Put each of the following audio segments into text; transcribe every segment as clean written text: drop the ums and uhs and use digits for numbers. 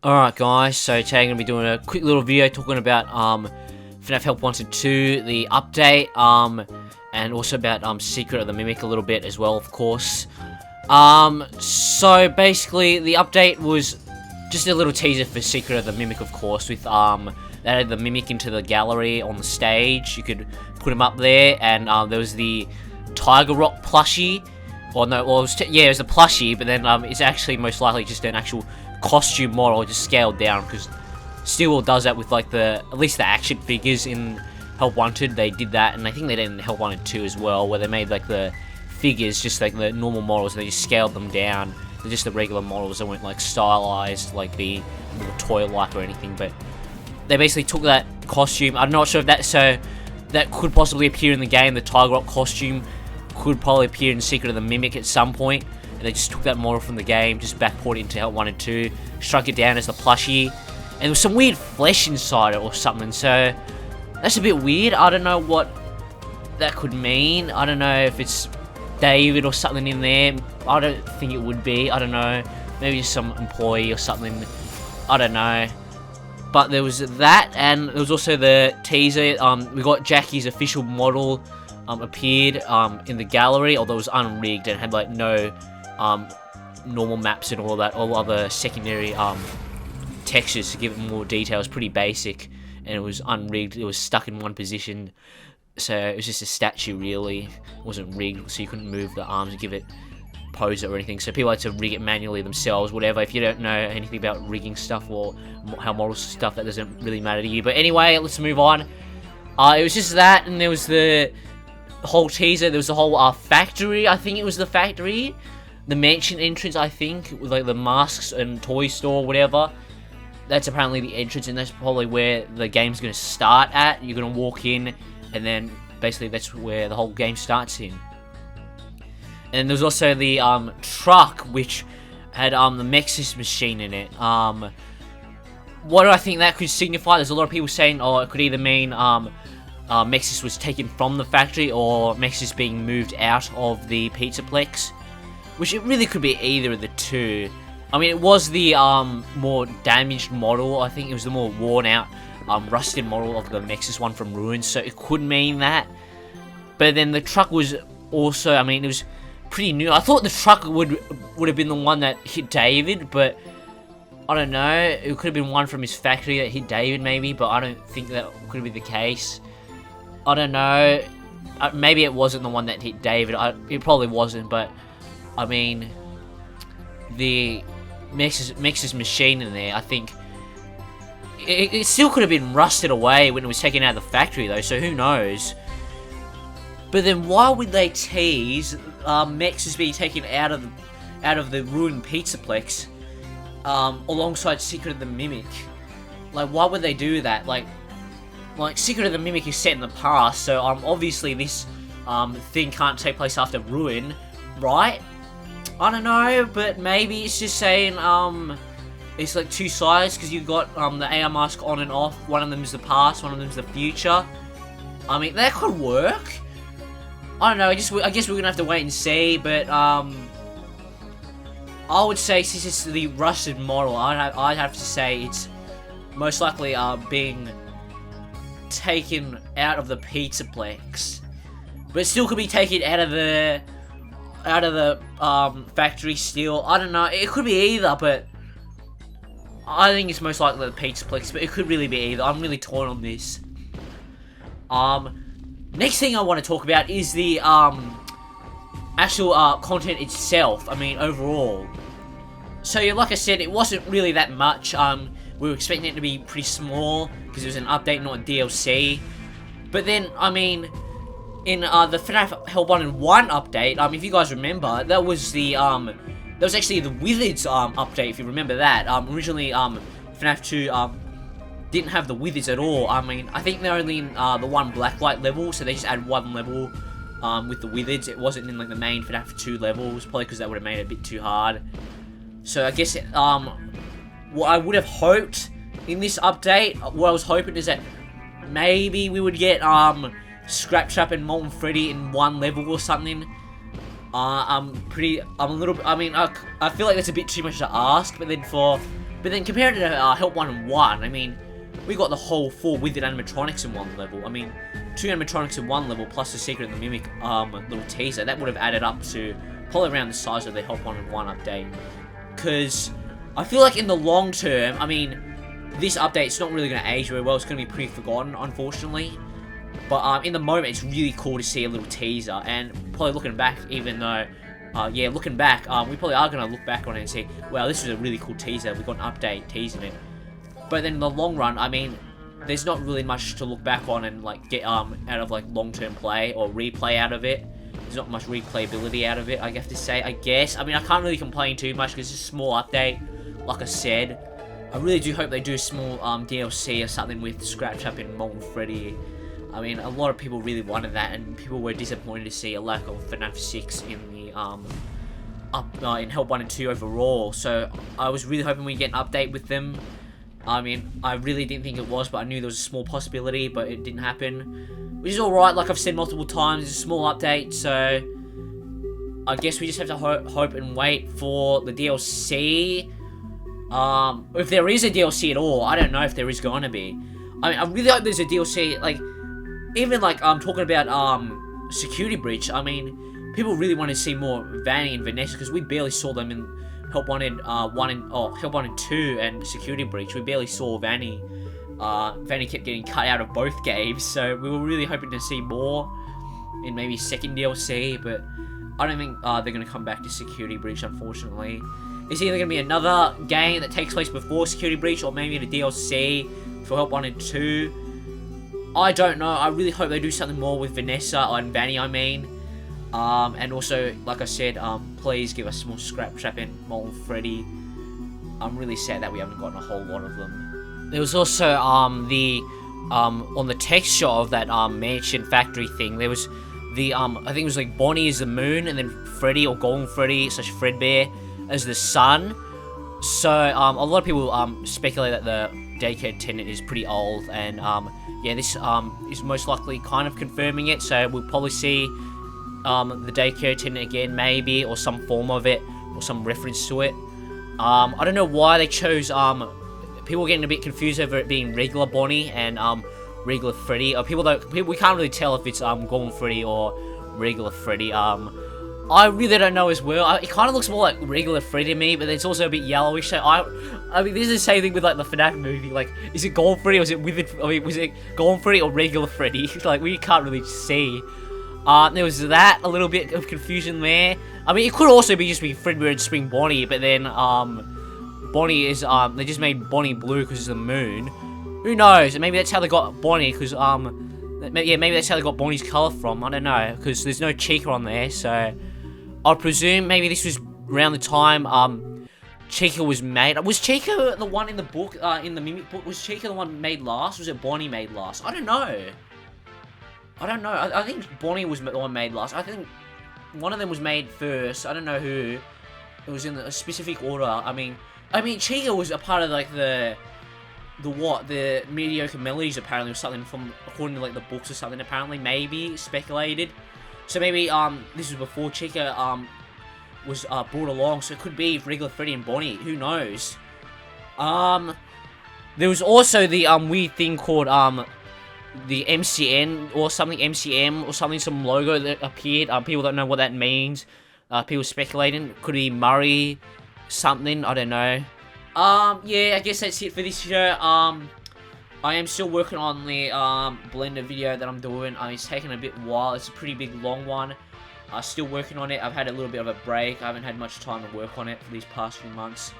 Alright guys, so today I'm going to be doing a quick little video talking about FNAF Help Wanted 2, the update, and also about Secret of the Mimic a little bit as well, of course. So basically the update was just a little teaser for Secret of the Mimic, of course, with they added the Mimic into the gallery on the stage. You could put him up there, and there was the Tiger Rock plushie. Or no, well, it was a plushie, but then it's actually most likely just an actual costume model, just scaled down, because Steel does that with like at least the action figures in Help Wanted. They did that, and I think they did in Help Wanted 2 as well, where they made like the figures just like the normal models, and they just scaled them down. They're just the regular models. They weren't like stylized, like the more toy-like or anything. But they basically took that costume. I'm not sure if that could possibly appear in the game. The Tiger Rock costume could probably appear in Secret of the Mimic at some point. And they just took that model from the game, just backported it into Help Wanted 2, struck it down as the plushie, and there was some weird flesh inside it or something, so that's a bit weird. I don't know what that could mean. I don't know if it's David or something in there. I don't think it would be. I don't know. Maybe just some employee or something. I don't know. But there was that, and there was also the teaser. We got Jackie's official model appeared in the gallery, although it was unrigged and had like no normal maps and all that, all other secondary textures to give it more detail. It was pretty basic, and it was unrigged. It was stuck in one position, so it was just a statue really. It wasn't rigged, so you couldn't move the arms and give it pose or anything, so people had to rig it manually themselves, whatever. If you don't know anything about rigging stuff or how models stuff, that doesn't really matter to you. But anyway, let's move on. It was just that, and there was the whole teaser. There was the whole factory. I think it was the factory, the mansion entrance, I think, with like the masks and toy store, whatever. That's apparently the entrance, and that's probably where the game's going to start at. You're going to walk in, and then basically that's where the whole game starts in. And there's also the truck, which had the M.X.E.S machine in it. What do I think that could signify? There's a lot of people saying, oh, it could either mean M.X.E.S was taken from the factory, or M.X.E.S being moved out of the Pizzaplex, which it really could be either of the two. I mean, it was the more damaged model. I think it was the more worn out, rusted model of the M.X.E.S one from Ruins, so it could mean that. But then the truck was also, I mean, it was pretty new. I thought the truck would have been the one that hit David, but I don't know. It could have been one from his factory that hit David, maybe, but I don't think that could be the case. I don't know. Maybe it wasn't the one that hit David. It probably wasn't, but I mean, the M.X.E.S machine in there, I think it still could have been rusted away when it was taken out of the factory, though, so who knows. But then why would they tease M.X.E.S being taken out of the ruined Pizzaplex alongside Secret of the Mimic? Like, why would they do that? Like Secret of the Mimic is set in the past, so obviously this thing can't take place after Ruin, right? I don't know, but maybe it's just saying it's like two sides, because you've got the AR mask on and off. One of them is the past, one of them is the future. I mean, that could work. I don't know. I guess we're gonna have to wait and see. But I would say, since it's the rusted model, I'd have to say it's most likely being taken out of the Pizzaplex, but it still could be taken out of the factory still. I don't know. It could be either, but I think it's most likely the Pizzaplex, but it could really be either. I'm really torn on this. Next thing I want to talk about is the actual content itself. I mean, overall. So yeah, like I said, it wasn't really that much. We were expecting it to be pretty small because it was an update, not a DLC. But then, I mean, in the FNAF Help Wanted 1 update, if you guys remember, that was the that was actually the Withereds update, if you remember that. Originally, FNAF 2 didn't have the Withereds at all. I mean, I think they're only in the one Blacklight level, so they just added one level with the Withereds. It wasn't in like the main FNAF 2 levels, probably because that would have made it a bit too hard. So I guess what I would have hoped in this update, what I was hoping is that maybe we would get Scrap Trap and Molten Freddy in one level or something. I feel like that's a bit too much to ask, but then for But then compared to Help Wanted 1, I mean, we got the whole 4 withered animatronics in one level. I mean, 2 animatronics in one level plus the Secret of the Mimic little teaser. That would have added up to probably around the size of the Help Wanted 1 update. Because I feel like in the long term, I mean, this update's not really going to age very well. It's going to be pretty forgotten, unfortunately. But in the moment, it's really cool to see a little teaser. And probably looking back, even though, looking back, we probably are going to look back on it and say, wow, this was a really cool teaser. We got an update teasing it. But then in the long run, I mean, there's not really much to look back on and like get out of like long-term play or replay out of it. There's not much replayability out of it, I have to say, I guess. I mean, I can't really complain too much because it's a small update, like I said. I really do hope they do a small DLC or something with Scratch Up and Molten Freddy. I mean, a lot of people really wanted that, and people were disappointed to see a lack of FNAF 6 in the in Help 1 and 2 overall. So I was really hoping we'd get an update with them. I mean, I really didn't think it was, but I knew there was a small possibility, but it didn't happen. Which is alright, like I've said multiple times, it's a small update, so I guess we just have to hope and wait for the DLC. If there is a DLC at all, I don't know if there is going to be. I mean, I really hope there's a DLC, like, even like, talking about, Security Breach, I mean, people really want to see more Vanny and Vanessa, because we barely saw them in Help Wanted 1 and Help Wanted 2 and Security Breach. We barely saw Vanny. Vanny kept getting cut out of both games, so we were really hoping to see more in maybe second DLC, but I don't think they're going to come back to Security Breach, unfortunately. It's either going to be another game that takes place before Security Breach, or maybe a DLC for Help Wanted 2. I don't know. I really hope they do something more with Vanessa and Vanny, I mean. And also, like I said, please give us more Scratch Up and Molten Freddy. I'm really sad that we haven't gotten a whole lot of them. There was also on the texture of that mansion factory thing, there was the I think it was like Bonnie as the moon, and then Freddy or Golden Freddy / Fredbear as the sun. So a lot of people speculate that the Daycare tenant is pretty old, and yeah, this is most likely kind of confirming it. So we'll probably see the Daycare tenant again, maybe, or some form of it, or some reference to it. I don't know why they chose people are getting a bit confused over it being regular Bonnie and regular Freddy. We can't really tell if it's Golden Freddy or regular Freddy. I really don't know as well. It kind of looks more like regular Freddy to me, but it's also a bit yellowish. So I mean, this is the same thing with like the FNAF movie. Like, is it Golden Freddy or is it was it Golden Freddy or regular Freddy? Like, we can't really see. There was that, a little bit of confusion there. I mean, it could also be just be Fredbear and Spring Bonnie, but then Bonnie is they just made Bonnie blue because it's the moon. Who knows? Maybe that's how they got Bonnie, because yeah, maybe that's how they got Bonnie's color from. I don't know, because there's no Chica on there, so I presume maybe this was around the time Chica was made. Was Chica the one in the book, in the Mimic book? Was Chica the one made last? Was it Bonnie made last? I don't know. I think Bonnie was the one made last. I think one of them was made first. I don't know who. It was in a specific order. I mean, Chica was a part of like the mediocre melodies apparently, or something from according to like the books or something. Apparently, maybe speculated. So maybe this was before Chica was brought along. So it could be regular Freddy and Bonnie. Who knows? There was also the weird thing called the MCN or something, MCM or something, some logo that appeared. People don't know what that means. People speculating. Could be Murray something, I don't know. Yeah, I guess that's it for this show. I am still working on the Blender video that I'm doing. It's taking a bit while. It's a pretty big long one. Still working on it. I've had a little bit of a break. I haven't had much time to work on it for these past few months.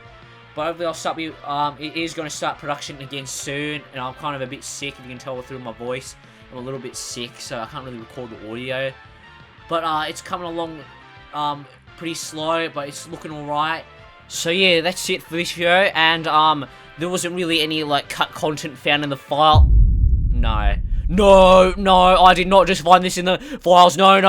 But hopefully I'll start. It is going to start production again soon, and I'm kind of a bit sick. If you can tell through my voice, I'm a little bit sick, so I can't really record the audio. But it's coming along pretty slow, but it's looking alright. So yeah, that's it for this video, and there wasn't really any like cut content found in the file. No, I did not just find this in the files. No.